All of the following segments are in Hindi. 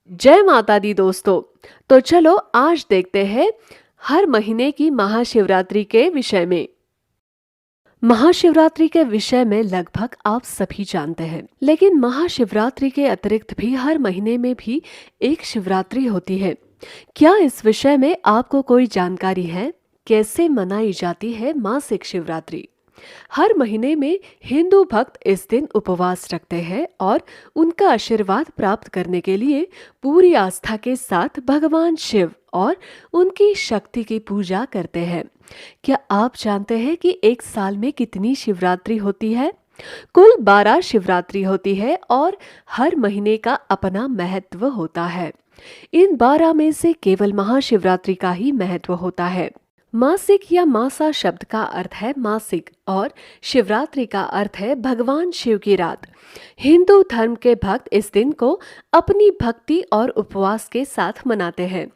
जय माता दी दोस्तों। तो चलो आज देखते हैं हर महीने की महाशिवरात्रि के विषय में। महाशिवरात्रि के विषय में लगभग आप सभी जानते हैं, लेकिन महाशिवरात्रि के अतिरिक्त भी हर महीने में भी एक शिवरात्रि होती है। क्या इस विषय में आपको कोई जानकारी है? कैसे मनाई जाती है मासिक शिवरात्रि? हर महीने में हिंदू भक्त इस दिन उपवास रखते हैं और उनका आशीर्वाद प्राप्त करने के लिए पूरी आस्था के साथ भगवान शिव और उनकी शक्ति की पूजा करते हैं। क्या आप जानते हैं कि एक साल में कितनी शिवरात्रि होती है? कुल 12 शिवरात्रि होती है और हर महीने का अपना महत्व होता है। इन 12 में से केवल महाशिवरात्रि का ही महत्व होता है। मासिक या मासा शब्द का अर्थ है मासिक और शिवरात्रि का अर्थ है भगवान शिव की रात। हिंदू धर्म के भक्त इस दिन को अपनी भक्ति और उपवास के साथ मनाते हैं।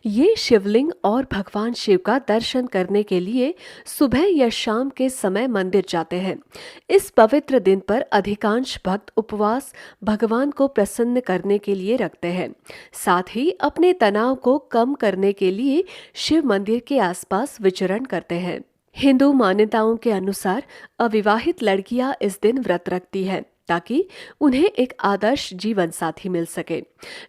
ये शिवलिंग और भगवान शिव का दर्शन करने के लिए सुबह या शाम के समय मंदिर जाते हैं। इस पवित्र दिन पर अधिकांश भक्त उपवास भगवान को प्रसन्न करने के लिए रखते हैं। साथ ही अपने तनाव को कम करने के लिए शिव मंदिर के आसपास विचरण करते हैं। हिंदू मान्यताओं के अनुसार अविवाहित लड़कियां इस दिन व्रत रखती हैं ताकि उन्हें एक आदर्श जीवन साथी मिल सके,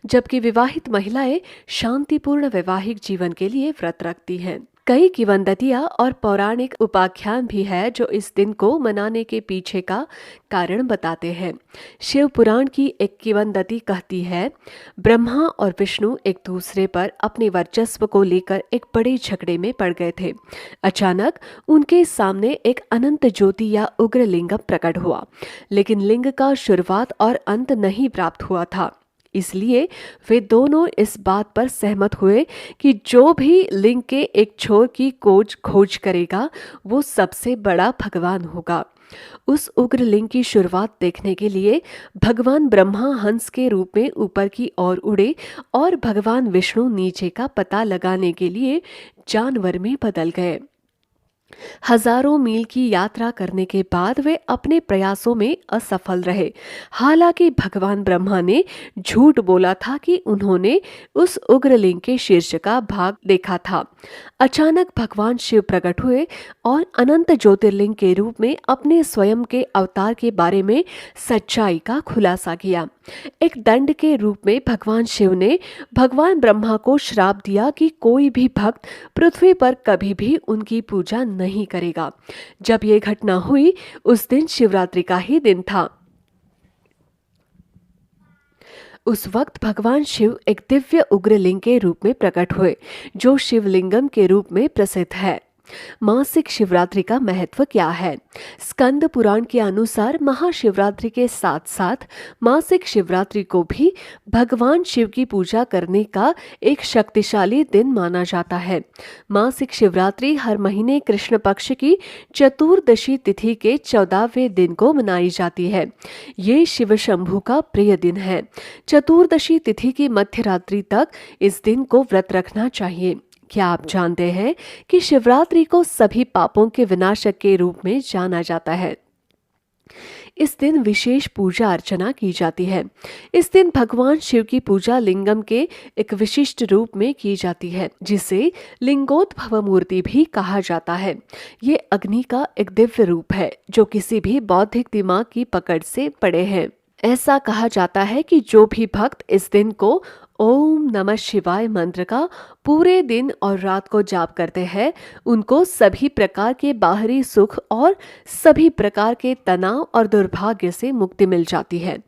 जबकि विवाहित महिलाएं शांतिपूर्ण वैवाहिक जीवन के लिए व्रत रखती हैं। कई किंवदंतियां और पौराणिक उपाख्यान भी है जो इस दिन को मनाने के पीछे का कारण बताते हैं। शिव पुराण की एक किंवदंती कहती है, ब्रह्मा और विष्णु एक दूसरे पर अपने वर्चस्व को लेकर एक बड़े झगड़े में पड़ गए थे। अचानक उनके सामने एक अनंत ज्योति या उग्र लिंगम प्रकट हुआ, लेकिन लिंग का शुरुआत और अंत नहीं प्राप्त हुआ था। इसलिए वे दोनों इस बात पर सहमत हुए कि जो भी लिंग के एक छोर की खोज करेगा वो सबसे बड़ा भगवान होगा। उस उग्र लिंग की शुरुआत देखने के लिए भगवान ब्रह्मा हंस के रूप में ऊपर की ओर उड़े और भगवान विष्णु नीचे का पता लगाने के लिए जानवर में बदल गए। हजारों मील की यात्रा करने के बाद वे अपने प्रयासों में असफल रहे। हालांकि भगवान ब्रह्मा ने झूठ बोला था कि उन्होंने उस उग्रलिंग के शीर्ष का भाग देखा था। अचानक भगवान शिव प्रकट हुए और अनंत ज्योतिर्लिंग के रूप में अपने स्वयं के अवतार के बारे में सच्चाई का खुलासा किया। एक दंड के रूप में भगवान शिव ने भगवान ब्रह्मा को श्राप दिया कि कोई भी भक्त पृथ्वी पर कभी भी उनकी पूजा नहीं करेगा। जब ये घटना हुई उस दिन शिवरात्रि का ही दिन था। उस वक्त भगवान शिव एक दिव्य उग्रलिंग के रूप में प्रकट हुए जो शिवलिंगम के रूप में प्रसिद्ध है। मासिक शिवरात्रि का महत्व क्या है? स्कंद पुराण के अनुसार महाशिवरात्रि के साथ साथ मासिक शिवरात्रि को भी भगवान शिव की पूजा करने का एक शक्तिशाली दिन माना जाता है। मासिक शिवरात्रि हर महीने कृष्ण पक्ष की चतुर्दशी तिथि के 14वें दिन को मनाई जाती है। ये शिव शंभु का प्रिय दिन है। चतुर्दशी तिथि की मध्य रात्रि तक इस दिन को व्रत रखना चाहिए। क्या आप जानते हैं कि शिवरात्रि को सभी पापों के विनाशक के रूप में जाना जाता है? इस दिन विशेष पूजा अर्चना की जाती है। इस दिन भगवान शिव की पूजा लिंगम के एक विशिष्ट रूप में की जाती है, जिसे लिंगोद्भव मूर्ति भी कहा जाता है। ये अग्नि का एक दिव्य रूप है जो किसी भी बौद्धिक दिमाग की पकड़ से पड़े हैं। ऐसा कहा जाता है कि जो भी भक्त इस दिन को ओम नमः शिवाय मंत्र का पूरे दिन और रात को जाप करते हैं, उनको सभी प्रकार के बाहरी सुख और सभी प्रकार के तनाव और दुर्भाग्य से मुक्ति मिल जाती है।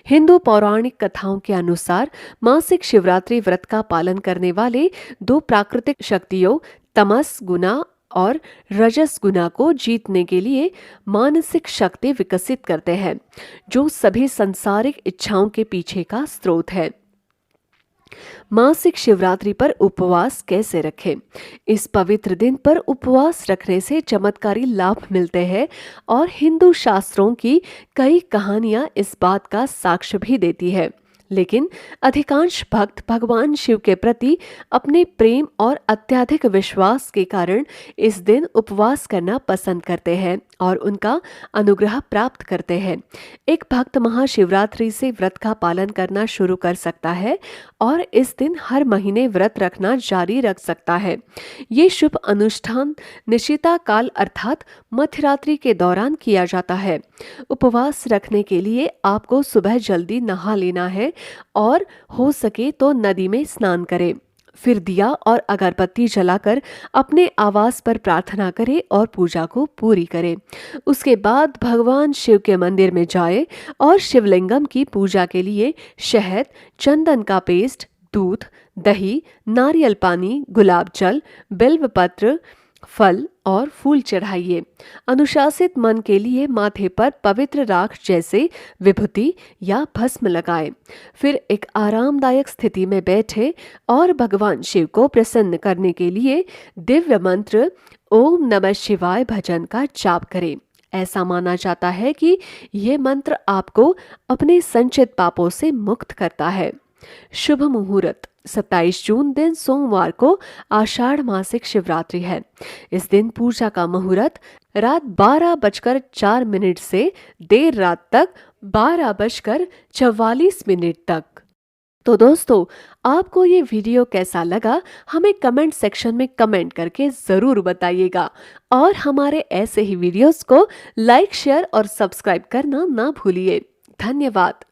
हिंदू पौराणिक कथाओं के अनुसार मासिक शिवरात्रि व्रत का पालन करने वाले दो प्राकृतिक शक्तियों तमस गुना और रजस गुना को जीतने के लिए मानसिक शक्ति विकसित करते हैं, जो सभी सांसारिक इच्छाओं के पीछे का स्रोत है। मासिक शिवरात्रि पर उपवास कैसे रखें? इस पवित्र दिन पर उपवास रखने से चमत्कारी लाभ मिलते हैं और हिंदू शास्त्रों की कई कहानियां इस बात का साक्ष्य भी देती है। लेकिन अधिकांश भक्त भगवान शिव के प्रति अपने प्रेम और अत्यधिक विश्वास के कारण इस दिन उपवास करना पसंद करते हैं और उनका अनुग्रह प्राप्त करते हैं। एक भक्त महाशिवरात्रि से व्रत का पालन करना शुरू कर सकता है और इस दिन हर महीने व्रत रखना जारी रख सकता है। ये शुभ अनुष्ठान निशिता काल अर्थात मध्यरात्रि के दौरान किया जाता है। उपवास रखने के लिए आपको सुबह जल्दी नहा लेना है और हो सके तो नदी में स्नान करें। फिर दिया और अगरबत्ती जलाकर अपने आवास पर प्रार्थना करें और पूजा को पूरी करें। उसके बाद भगवान शिव के मंदिर में जाएं और शिवलिंगम की पूजा के लिए शहद, चंदन का पेस्ट, दूध, दही, नारियल पानी, गुलाब जल, बिल्व पत्र, फल और फूल चढ़ाइए। अनुशासित मन के लिए माथे पर पवित्र राख जैसे विभूति या भस्म लगाएं। फिर एक आरामदायक स्थिति में बैठे और भगवान शिव को प्रसन्न करने के लिए दिव्य मंत्र ओम नमः शिवाय भजन का जाप करें। ऐसा माना जाता है कि ये मंत्र आपको अपने संचित पापों से मुक्त करता है। शुभ मुहूर्त 27 जून दिन सोमवार को आषाढ़ मासिक शिवरात्रि है। इस दिन पूजा का मुहूर्त रात 12:04 से देर रात तक 12:44 तक। तो दोस्तों, आपको ये वीडियो कैसा लगा हमें कमेंट सेक्शन में कमेंट करके जरूर बताइएगा और हमारे ऐसे ही वीडियोस को लाइक, शेयर और सब्सक्राइब करना ना भूलिए। धन्यवाद।